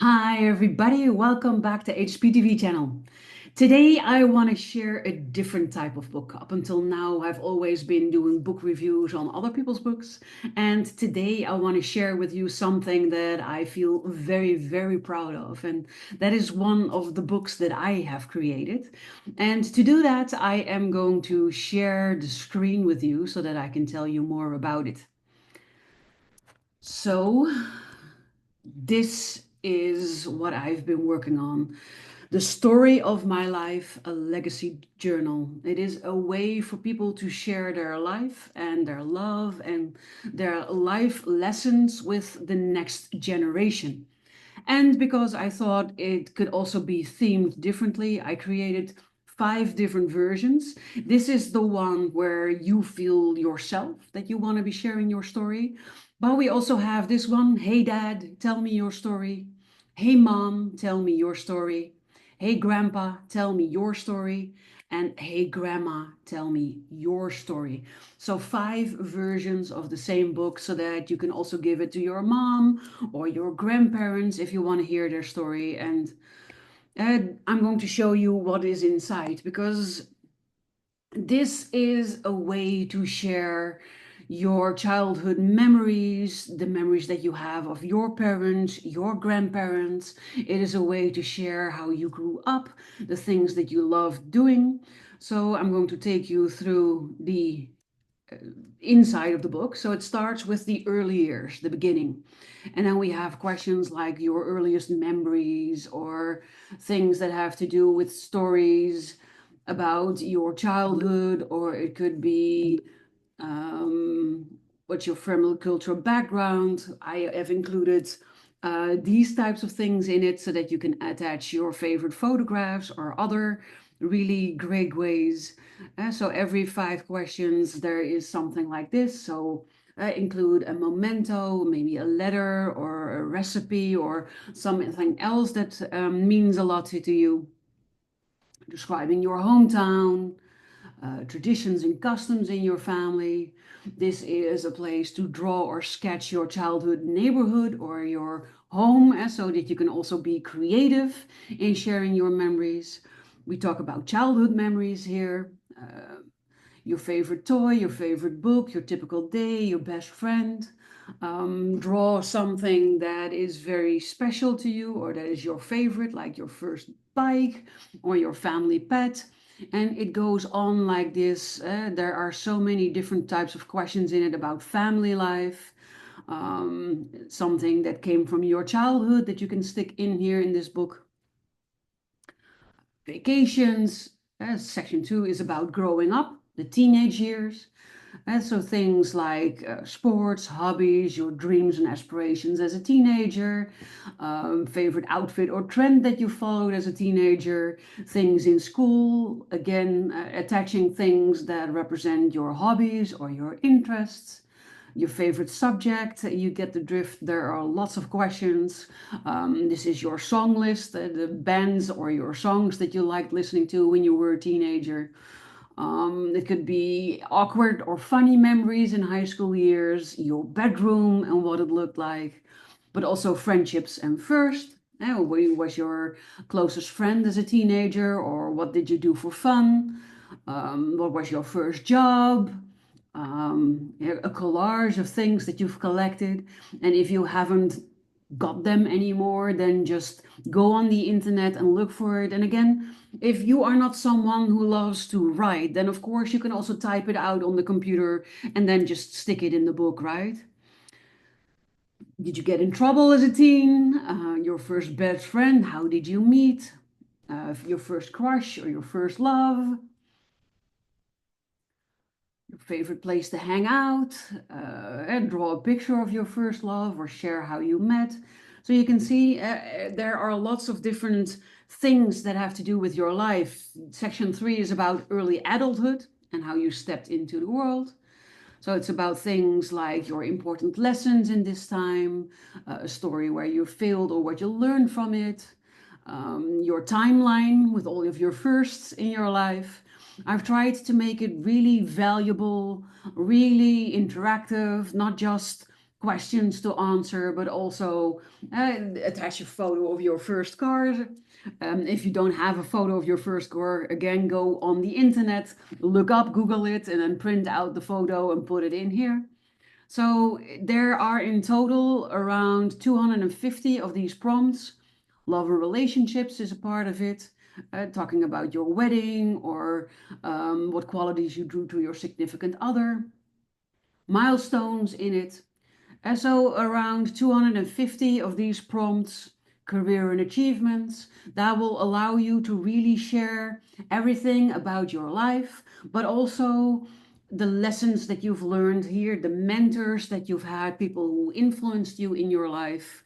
Hi everybody, welcome back to HPTV channel. Today I want to share a different type of book. Up until now I've always been doing book reviews on other people's books, and today I want to share with you something that I feel very proud of, and that is one of the books that I have created. And to do that I am going to share the screen with you so that I can tell you more about it. So this is what I've been working on. The story of my life, a legacy journal. It is a way for people to share their life and their love and their life lessons with the next generation. And because I thought it could also be themed differently, I created 5 different versions. This is the one where you feel yourself that you want to be sharing your story. But we also have this one: Hey Dad, tell me your story. Hey Mom, tell me your story. Hey Grandpa, tell me your story. And Hey Grandma, tell me your story. So 5 versions of the same book so that you can also give it to your mom or your grandparents if you want to hear their story. And I'm going to show you what is inside, because this is a way to share your childhood memories, the memories that you have of your parents, your grandparents. It is a way to share how you grew up, the things that you loved doing. So I'm going to take you through the inside of the book. So it starts with the early years, the beginning. And then we have questions like your earliest memories, or things that have to do with stories about your childhood, or it could be um, what's your family cultural background. I have included these types of things in it so that you can attach your favorite photographs or other really great ways. So every 5 questions, there is something like this. So include a memento, maybe a letter or a recipe or something else that means a lot to you. Describing your hometown, traditions and customs in your family. This is a place to draw or sketch your childhood neighborhood or your home, so that you can also be creative in sharing your memories. We talk about childhood memories here. Your favorite toy, your favorite book, your typical day, your best friend. Draw something that is very special to you or that is your favorite, like your first bike or your family pet. And it goes on like this. There are so many different types of questions in it about family life. Something that came from your childhood that you can stick in here in this book. Vacations. Section 2 is about growing up, the teenage years. So things like sports, hobbies, your dreams and aspirations as a teenager, favorite outfit or trend that you followed as a teenager, things in school, again, attaching things that represent your hobbies or your interests. Your favorite subject, you get the drift. There are lots of questions. This is your song list, the bands or your songs that you liked listening to when you were a teenager. It could be awkward or funny memories in high school years, your bedroom and what it looked like, but also friendships and first. Who was your closest friend as a teenager, or what did you do for fun? What was your first job? A collage of things that you've collected. And if you haven't got them anymore, then just go on the internet and look for it. And again, if you are not someone who loves to write, then of course you can also type it out on the computer and then just stick it in the book, right? Did you get in trouble as a teen? Your first best friend, how did you meet? Your first crush or your first love? Your favorite place to hang out, and draw a picture of your first love or share how you met. So you can see there are lots of different things that have to do with your life. Section 3 is about early adulthood and how you stepped into the world. So it's about things like your important lessons in this time, a story where you failed or what you learned from it, your timeline with all of your firsts in your life. I've tried to make it really valuable, really interactive, not just questions to answer, but also attach a photo of your first car. If you don't have a photo of your first car, again, go on the internet, look up, Google it, and then print out the photo and put it in here. So there are in total around 250 of these prompts. Love and relationships is a part of it. Talking about your wedding or what qualities you drew to your significant other. Milestones in it. And so around 250 of these prompts, career and achievements, that will allow you to really share everything about your life, but also the lessons that you've learned here, the mentors that you've had, people who influenced you in your life.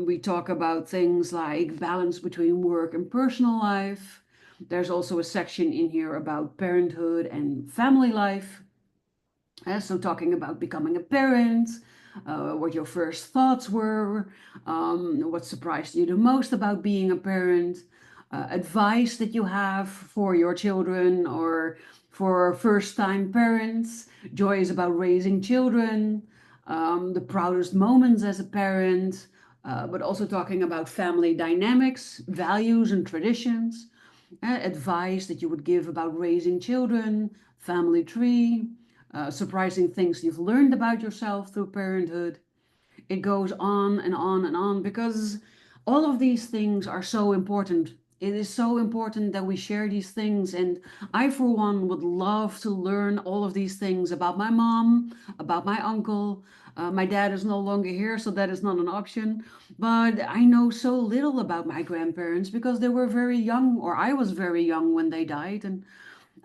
We talk about things like balance between work and personal life. There's also a section in here about parenthood and family life. So talking about becoming a parent, what your first thoughts were, what surprised you the most about being a parent, advice that you have for your children or for first-time parents, joys about raising children, the proudest moments as a parent, but also talking about family dynamics, values and traditions, advice that you would give about raising children, family tree, surprising things you've learned about yourself through parenthood. It goes on and on and on because all of these things are so important. It is so important that we share these things. And I, for one, would love to learn all of these things about my mom, about my uncle. My dad is no longer here, so that is not an option. But I know so little about my grandparents because they were very young, or I was very young when they died. And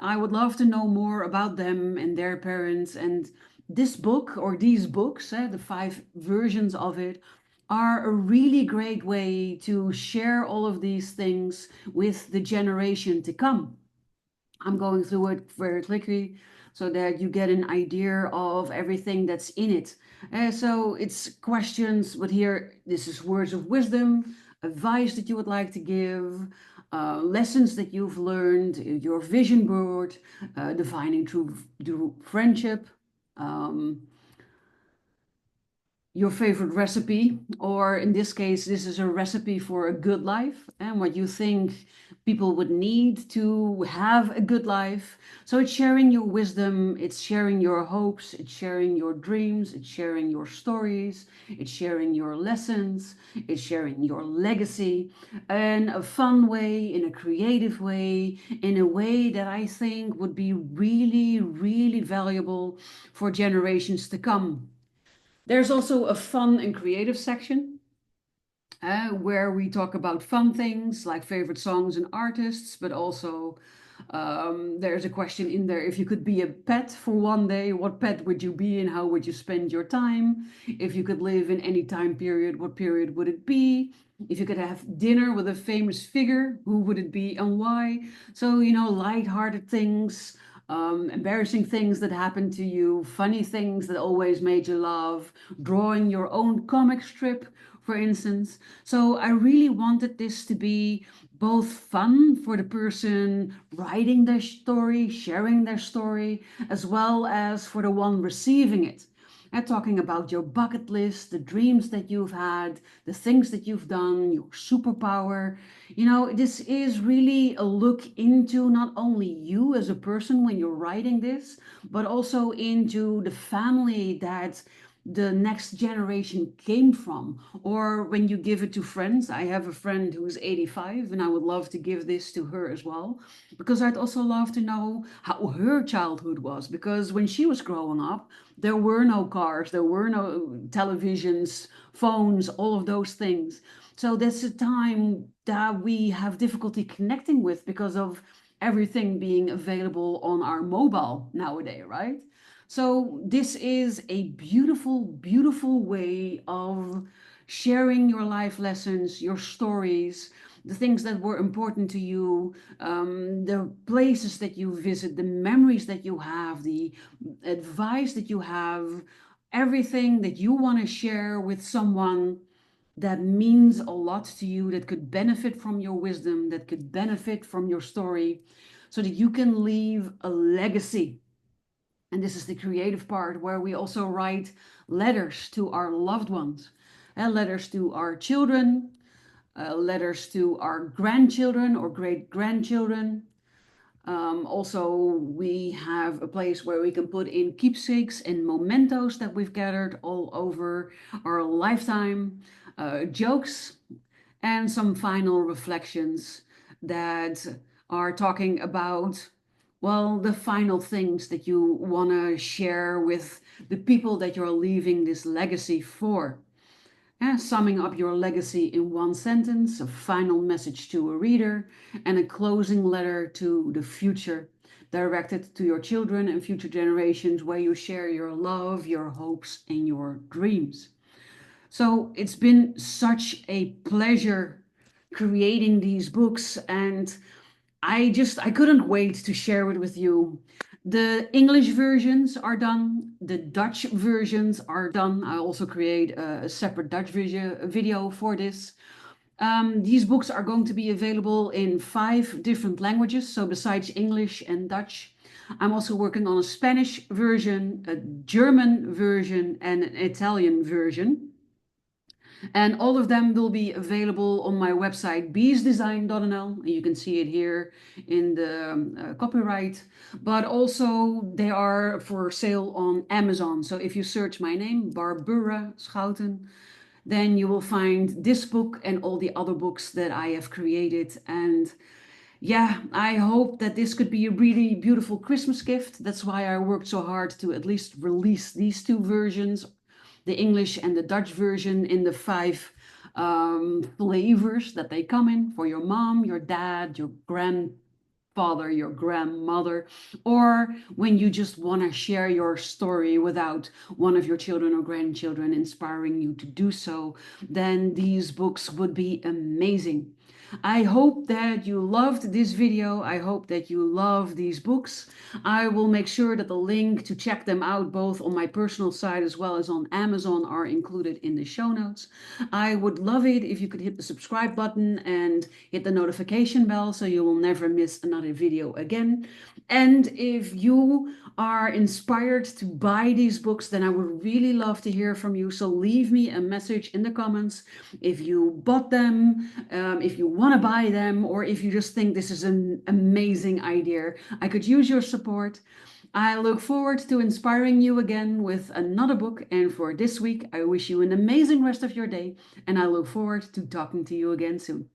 I would love to know more about them and their parents. And this book, or these books, the five versions of it, are a really great way to share all of these things with the generation to come. I'm going through it very quickly so that you get an idea of everything that's in it. So it's questions, but here this is words of wisdom, advice that you would like to give, lessons that you've learned, your vision board, defining true friendship. Um, your favorite recipe, or in this case, this is a recipe for a good life and what you think people would need to have a good life. So it's sharing your wisdom, it's sharing your hopes, it's sharing your dreams, it's sharing your stories, it's sharing your lessons, it's sharing your legacy in a fun way, in a creative way, in a way that I think would be really, really valuable for generations to come. There's also a fun and creative section where we talk about fun things like favorite songs and artists, but also there's a question in there. If you could be a pet for one day, what pet would you be and how would you spend your time? If you could live in any time period, what period would it be? If you could have dinner with a famous figure, who would it be and why? So, light-hearted things, embarrassing things that happened to you, funny things that always made you laugh, drawing your own comic strip, for instance. So I really wanted this to be both fun for the person writing their story, sharing their story, as well as for the one receiving it. And talking about your bucket list, the dreams that you've had, the things that you've done, your superpower. This is really a look into not only you as a person when you're writing this, but also into the family that the next generation came from. Or when you give it to friends, I have a friend who's 85 and I would love to give this to her as well, because I'd also love to know how her childhood was, because when she was growing up, there were no cars, there were no televisions, phones, all of those things. So that's a time that we have difficulty connecting with because of everything being available on our mobile nowadays, right? So this is a beautiful, beautiful way of sharing your life lessons, your stories, the things that were important to you, the places that you visit, the memories that you have, the advice that you have, everything that you want to share with someone that means a lot to you, that could benefit from your wisdom, that could benefit from your story, so that you can leave a legacy. And this is the creative part where we also write letters to our loved ones, letters to our children, letters to our grandchildren or great grandchildren. Also, we have a place where we can put in keepsakes and mementos that we've gathered all over our lifetime, jokes, and some final reflections that are talking about, well, the final things that you want to share with the people that you're leaving this legacy for. Summing up your legacy in one sentence, a final message to a reader, and a closing letter to the future, directed to your children and future generations, where you share your love, your hopes, and your dreams. So it's been such a pleasure creating these books, and I couldn't wait to share it with you. The English versions are done. The Dutch versions are done. I also create a separate Dutch video for this. These books are going to be available in 5 different languages. So besides English and Dutch, I'm also working on a Spanish version, a German version, and an Italian version. And all of them will be available on my website, beesdesign.nl. You can see it here in the copyright, but also they are for sale on Amazon. So if you search my name, Barbara Schouten, then you will find this book and all the other books that I have created. And yeah, I hope that this could be a really beautiful Christmas gift. That's why I worked so hard to at least release these 2 versions, the English and the Dutch version, in the 5 flavors that they come in for your mom, your dad, your grandfather, your grandmother, or when you just want to share your story without one of your children or grandchildren inspiring you to do so, then these books would be amazing. I hope that you loved this video. I hope that you love these books. I will make sure that the link to check them out both on my personal site as well as on Amazon are included in the show notes. I would love it if you could hit the subscribe button and hit the notification bell so you will never miss another video again. And if you are inspired to buy these books, then I would really love to hear from you. So leave me a message in the comments if you bought them, if you want to buy them, or if you just think this is an amazing idea. I could use your support. I look forward to inspiring you again with another book. And for this week, I wish you an amazing rest of your day. And I look forward to talking to you again soon.